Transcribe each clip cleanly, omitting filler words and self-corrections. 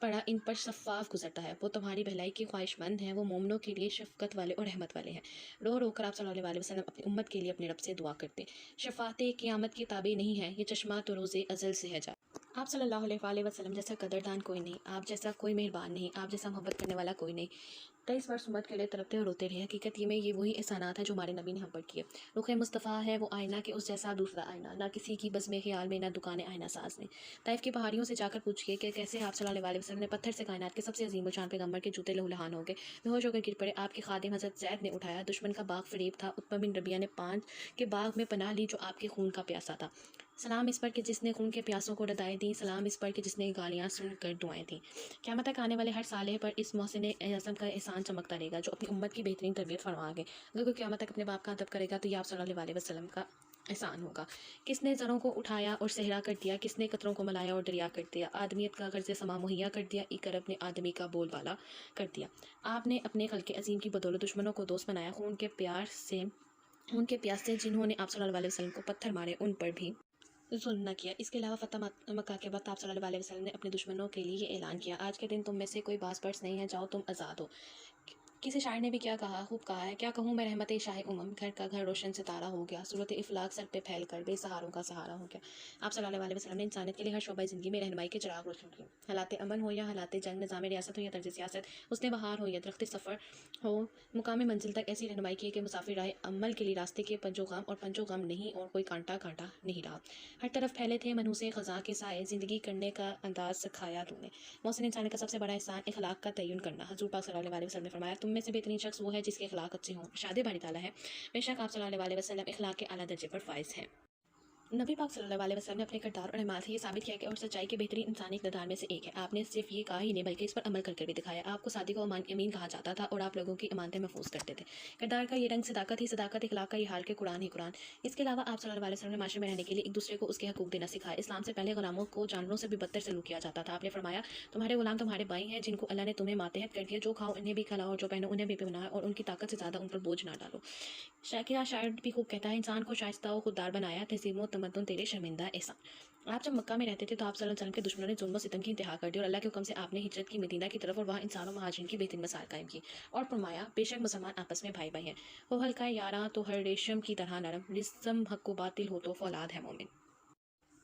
پڑا ان پر شفاف گزرتا ہے، وہ تمہاری بھلائی کی خواہش مند ہیں، وہ مومنوں کے لیے شفقت والے اور رحمت والے ہیں۔ رو رو کر آپ صلی اللہ علیہ وسلم اپنی امت کے لیے اپنے رب سے دعا کرتے، شفاعت قیامت کی تابع نہیں ہے، یہ چشمہ تو روز ازل سے ہے جا۔ آپ صلی اللہ علیہ وآلہ وسلم جیسا قدردان کوئی نہیں، آپ جیسا کوئی مہربان نہیں، آپ جیسا محبت کرنے والا کوئی نہیں۔ 23 برس امت کے لیے تڑپتے اور روتے رہے، حقیقت یہ وہی احسانات ہیں جو ہمارے نبی نے ہم پر کیے۔ رخ مصطفیٰ ہے وہ آئینہ کے اس جیسا دوسرا آئینہ، نہ کسی کی بزم خیال میں، نہ دکان آئینہ ساز میں۔ طائف کی پہاڑیوں سے جا کر پوچھئے کہ کیسے آپ صلی اللہ علیہ وسلم نے پتھر سے کائنات کے سب سے عظیم الشان پیغمبر کے جوتے لہولہان ہو گئے، بے ہوش ہو کر گر پڑے۔ آپ کے خادم حضرت زید نے اٹھایا، دشمن کا باغ فریب تھا، عتبہ بن ربیعہ نے پانچ کے باغ میں پناہ لی جو آپ کے خون کا پیاسا تھا۔ سلام اس پر کہ جس نے خون کے پیاسوں کو ردائیں دیں، سلام اس پر کہ جس نے گالیاں سن کر دعائیں دیں۔ قیامت تک آنے والے ہر صالح پر اس محسن اعظم کا احسان چمکتا رہے گا جو اپنی امت کی بہترین تربیت فرما گئے۔ اگر کوئی قیامت تک اپنے باپ کا ادب کرے گا تو یہ آپ صلی اللہ علیہ وسلم کا احسان ہوگا۔ کس نے زروں کو اٹھایا اور صحرا کر دیا، کس نے قطروں کو ملایا اور دریا کر دیا، آدمیت کا غرض سما مہیا کر دیا، ایک عرب نے آدمی کا بول بالا کر دیا۔ آپ نے اپنے خلق عظیم کی بدولت دشمنوں کو دوست بنایا، خون کے پیاس سے جنہوں نے آپ صلی اللہ علیہ وسلم کو پتھر مارے ان پر بھی ظلم نہ کیا۔ اس کے علاوہ فتح مکہ کے وقت آپ صلی اللہ علیہ وسلم نے اپنے دشمنوں کے لیے یہ اعلان کیا، آج کے دن تم میں سے کوئی باس پرس نہیں ہے، جاؤ تم آزاد ہو۔ کسی شاعر نے بھی کیا کہا، خوب کہا ہے، کیا کہوں میں رحمت شاہ گھر کا گھر روشن ستارہ ہو گیا، صورت افلاک سر پہ پھیل کر بے سہاروں کا سہارا ہو گیا۔ آپ صلی اللہ علیہ وسلم نے انسانیت کے لیے ہر شعبہ زندگی میں رہنمائی کے چراغ روشن کیے۔ حالات امن ہو یا حالات جنگ، نظام ریاست ہو یا طرز سیاست، حسن بہار ہو یا درخت سفر ہو، مقام منزل تک ایسی رہنمائی کی کہ مسافر راہ عمل کے لیے راستے کے پنجو غم نہیں اور کوئی کانٹا نہیں رہا۔ ہر طرف پھیلے تھے منحوس خزاں کے سائے، زندگی کرنے کا انداز سکھایا تو نے۔ محسن انسان کا سب سے بڑا احسان اخلاق کا تعین کرنا۔ حضور پاک صلی اللہ علیہ وسلم نے فرمایا، تم میں سے بہترین شخص وہ ہے جس کے اخلاق اچھے ہوں۔ ارشاد باری تعالیٰ ہے، بے شک آپ صلی اللہ علیہ وسلم اخلاق کے اعلیٰ درجے پر فائز ہیں۔ نبی پاک صلی اللہ علیہ وسلم نے اپنے کردار اور اعمال سے یہ ثابت کیا کہ اور سچائی کے بہترین انسانی اقتدار میں سے ایک ہے۔ آپ نے صرف یہ کہا ہی نہیں بلکہ اس پر عمل کر کے بھی دکھایا۔ آپ کو صادق و امین کہا جاتا تھا اور آپ لوگوں کی امانتیں محفوظ کرتے تھے۔ کردار کا یہ رنگ صداقت ہی صداقت، اخلاق کا یہ حال کہ قرآن ہی قرآن۔ اس کے علاوہ آپ صلی اللہ علیہ وسلم نے معاشرے میں رہنے کے لیے ایک دوسرے کو اس کے حقوق دینا سکھایا۔ اسلام سے پہلے غلاموں کو جانوروں سے بھی بدتر سلوک کیا جاتا تھا۔ آپ نے فرمایا، تمہارے غلام تمہارے بھائی ہیں جن کو اللہ نے تمہیں ماتحت کر دیا، جو کھاؤ انہیں بھی کھلاؤ اور جو پہنو انہیں بھی پہناؤ اور ان کی طاقت سے زیادہ ان پر بوجھ نہ ڈالو۔ شاعر بھی خوب کہتا ہے، انسان کو شائستہ و خوددار بنایا، تہذیب و تمدن تیرے شرمندہ احسان۔ آپ جب مکہ میں رہتے تھے تو آپ صلی اللہ علیہ وسلم کے دشمنوں نے ظلم و ستم کی انتہا کر دی اور اللہ کے حکم سے آپ نے ہجرت کی مدینہ کی طرف اور وہاں انسان و مہاجرین کی بہترین مثال قائم کی اور فرمایا، بے شک مسلمان آپس میں بھائی بھائی ہیں، ہو ہلکا یاراں تو ہر ریشم کی طرح نرم، رسم حق و باطل ہو تو فولاد ہے مومن۔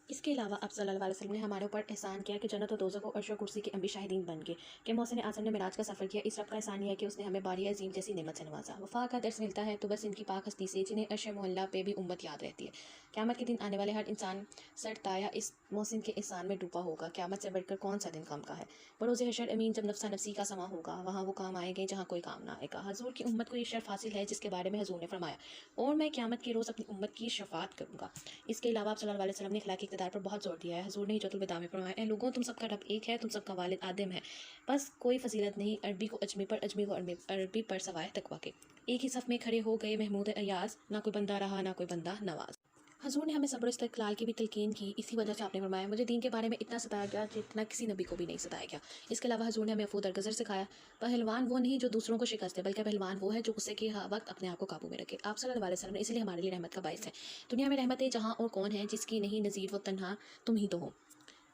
اس کے علاوہ آپ صلی اللہ علیہ وسلم نے ہمارے اوپر احسان کیا کہ جنت و دوزخ و عرش و کرسی کے ہم بھی شاہدین بن گئے کہ محسن اعظم نے معراج کا سفر کیا۔ اس رب کا احسان یہ ہے کہ اس نے ہمیں باری عظیم جیسی نعمت سے نوازا۔ وفا کا درس ملتا ہے تو بس ان کی پاک ہستی سے جنہیں عرش محلہ پہ بھی امت یاد رہتی ہے۔ قیامت کے دن آنے والے ہر انسان سر تایا اس محسن کے احسان میں ڈوبا ہوگا۔ قیامت سے بڑھ کر کون سا دن کام کا ہے؟ بروز حشر امین جب نفسا نفسی کا سما ہوگا، وہاں وہ کام آئیں گے جہاں کوئی کام نہ آئے گا۔ حضور کی امت کو یہ شرف حاصل ہے جس کے بارے میں حضور نے فرمایا، اور میں قیامت کے روز اپنی امت کی شفاعت کروں گا۔ اس کے علاوہ آپ صلی اللہ علیہ وسلم نے اخلاقی اقتدار پر بہت زور دیا ہے۔ حضور نے حجۃ الوداع میں فرمایا، اے لوگوں، تم سب کا رب ایک ہے، تم سب کا والد آدم ہے، بس کوئی فضیلت نہیں عربی کو اجمی پر، اجمی کو عربی پر سوائے تقویٰ کے۔ ایک ہی صف میں کھڑے ہو گئے محمود ایاز، نہ کوئی بندہ رہا نہ کوئی بندہ نواز۔ حضور نے ہمیں صبر و استقلال کی بھی تلقین کی، اسی وجہ سے آپ نے فرمایا، مجھے دین کے بارے میں اتنا ستایا گیا جتنا کسی نبی کو بھی نہیں ستایا گیا۔ اس کے علاوہ حضور نے ہمیں عفو درگزر سکھایا۔ پہلوان وہ نہیں جو دوسروں کو شکست دے، بلکہ پہلوان وہ ہے جو غصے کے وقت اپنے آپ کو قابو میں رکھے۔ آپ صلی اللہ علیہ وسلم نے اسی لیے ہمارے لیے رحمت کا باعث ہے۔ دنیا میں رحمتیں جہاں اور کون ہیں جس کی نہیں نظیر، وہ تنہا تم ہی تو ہو۔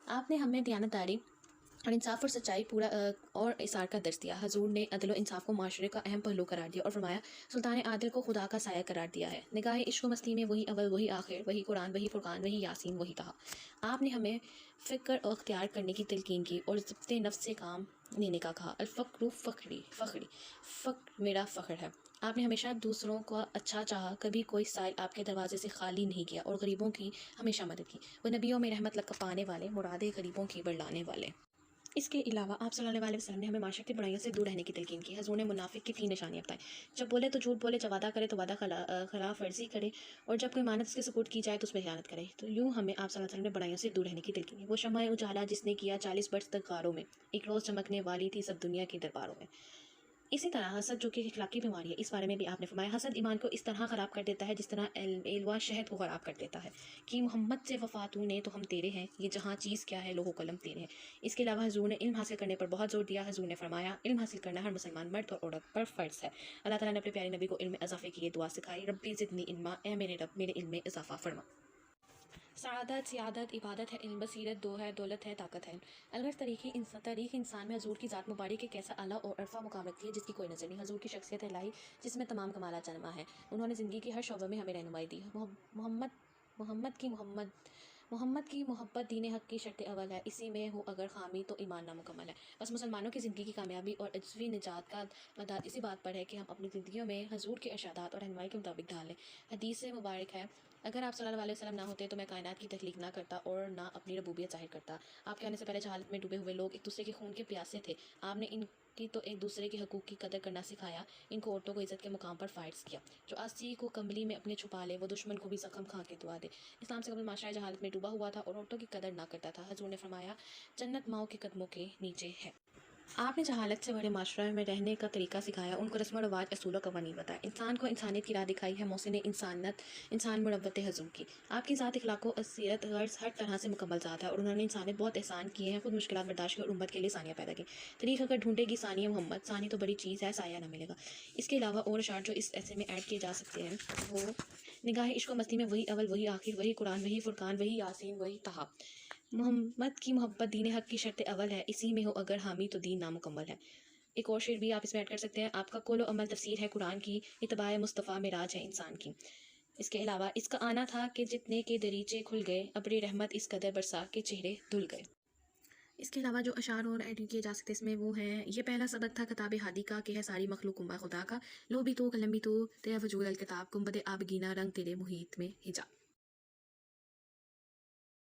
آپ نے ہمیں دیانتداری اور انصاف اور سچائی پورا اور اثار کا درس دیا۔ حضور نے عدل و انصاف کو معاشرے کا اہم پہلو قرار دیا اور فرمایا، سلطان عادل کو خدا کا سایہ قرار دیا ہے۔ نگاہ عشق و مستی میں وہی اول وہی آخر، وہی قرآن وہی فرقان وہی یاسین وہی طہ۔ آپ نے ہمیں فکر اختیار کرنے کی تلقین کی اور ضبط نفس سے کام لینے کا کہا۔ الفقر فخری فقر میرا فخر ہے۔ آپ نے ہمیشہ دوسروں کو اچھا چاہا، کبھی کوئی سائل آپ کے دروازے سے خالی نہیں کیا اور غریبوں کی ہمیشہ مدد کی۔ وہ نبیوں میں رحمت لقب پانے والے، مرادیں غریبوں کی برلانے والے۔ اس کے علاوہ آپ صلی اللہ علیہ وسلم نے ہمیں معاشرتی برائیوں سے دور رہنے کی تلقین کی۔ حضور نے منافق کی 3 نشانیاں بتائیں، جب بولے تو جھوٹ بولے، جب وعدہ کرے تو وعدہ خلاف ورزی کرے، اور جب کوئی امانت اس کے سپرد کی جائے تو اس میں خیانت کرے۔ تو یوں ہمیں آپ صلی اللہ علیہ وسلم نے برائیوں سے دور رہنے کی تلقین کی۔ وہ شمع اجالا جس نے کیا 40 برس تک غاروں میں، ایک روز چمکنے والی تھی سب دنیا کے درباروں میں۔ اسی طرح حسد جو کہ اخلاقی بیماری ہے، اس بارے میں بھی آپ نے فرمایا، حسد ایمان کو اس طرح خراب کر دیتا ہے جس طرح ایلوا شہد کو خراب کر دیتا ہے، کہ محمد سے وفاتوں نے تو ہم تیرے ہیں، یہ جہاں چیز کیا ہے لوح و قلم تیرے ہیں۔ اس کے علاوہ حضور نے علم حاصل کرنے پر بہت زور دیا۔ حضور نے فرمایا، علم حاصل کرنا ہر مسلمان مرد اور عورت پر فرض ہے۔ اللہ تعالیٰ نے اپنے پیارے نبی کو علم میں اضافے کی یہ دعا سکھائی، ربی زدنی علما، اے میرے رب میرے علم میں اضافہ فرما۔ سعادت سیادت عبادت ہے علم بصیرت دو ہے دولت ہے طاقت ہے۔ اگر تاریخ انسان میں حضور کی ذات مبارک ایک ایسا اعلیٰ اور عرفہ مقام رکھتی ہے جس کی کوئی نظر نہیں۔ حضور کی شخصیت الہی جس میں تمام کمالات جمع ہے، انہوں نے زندگی کی ہر شعبے میں ہمیں رہنمائی دی۔ محمد کی محبت دین حق کی شرط اول ہے، اسی میں ہو اگر خامی تو ایمان نامکمل ہے۔ بس مسلمانوں کی زندگی کی کامیابی اور عجزوی نجات کا مدار اسی بات پر ہے کہ ہم اپنی زندگیوں میں حضور کے ارشادات اور رہنمائی کے مطابق ڈھالیں۔ حدیث سے مبارک ہے، اگر آپ صلی اللہ علیہ وسلم نہ ہوتے تو میں کائنات کی تخلیق نہ کرتا اور نہ اپنی ربوبیت ظاہر کرتا۔ آپ کے آنے سے پہلے جہالت میں ڈوبے ہوئے لوگ ایک دوسرے کے خون کے پیاسے تھے، آپ نے ان کی تو ایک دوسرے کے حقوق کی قدر کرنا سکھایا، ان کو عورتوں کو عزت کے مقام پر فائز کیا۔ جو آسی کو کمبلی میں اپنے چھپا لے وہ دشمن کو بھی زخم کھا کے دعا دے۔ اسلام سے قبل معاشرہ جہالت میں ڈوبا ہوا تھا اور عورتوں کی قدر نہ کرتا تھا۔ حضور نے فرمایا جنت ماؤں کے قدموں کے نیچے ہے۔ آپ نے جہالت سے بڑے معاشرے میں رہنے کا طریقہ سکھایا، ان کو رسم و رواج اصول و قوانین بتائے، انسان کو انسانیت کی راہ دکھائی ہے۔ محسن انسانیت انسان مروت حضور کی، آپ کی ذات اخلاق و سیرت غرض ہر طرح سے مکمل ذات ہے اور انہوں نے انسانیت بہت احسان کیے ہیں، خود مشکلات برداشت کی اور امت کے لیے ثانیہ پیدا کی۔ تاریخ اگر ڈھونڈے گی ثانیہ محمد، ثانی تو بڑی چیز ہے سایہ نہ ملے گا۔ اس کے علاوہ اور اشعار جو اس ایسے میں ایڈ کیے جا سکتے ہیں وہ نگاہ عشق و مستی میں وہی اول وہی آخر، وہی قرآن وہی فرقان وہی یاسین وہی طہا۔ محمد کی محبت دین حق کی شرط اول ہے، اسی میں ہو اگر حامی تو دین نامکمل ہے۔ ایک اور شعر بھی آپ اس میں ایڈ کر سکتے ہیں، آپ کا قول و عمل تفسیر ہے قرآن کی، اتباع مصطفیٰ معراج ہے انسان کی۔ اس کے علاوہ اس کا آنا تھا کہ جتنے کے دریچے کھل گئے، ابر رحمت اس قدر برسا کے چہرے دھل گئے۔ اس کے علاوہ جو اشعار اور ایڈ کیے جا سکتے اس میں وہ ہیں، یہ پہلا سبق تھا کتاب ہادی کا کہ ہے ساری مخلوق کنبہ خدا کا، لو بھی تو قلم بھی تو تیرا وجود الکتاب گنبد آبگینہ رنگ تیرے محیط میں حجاب۔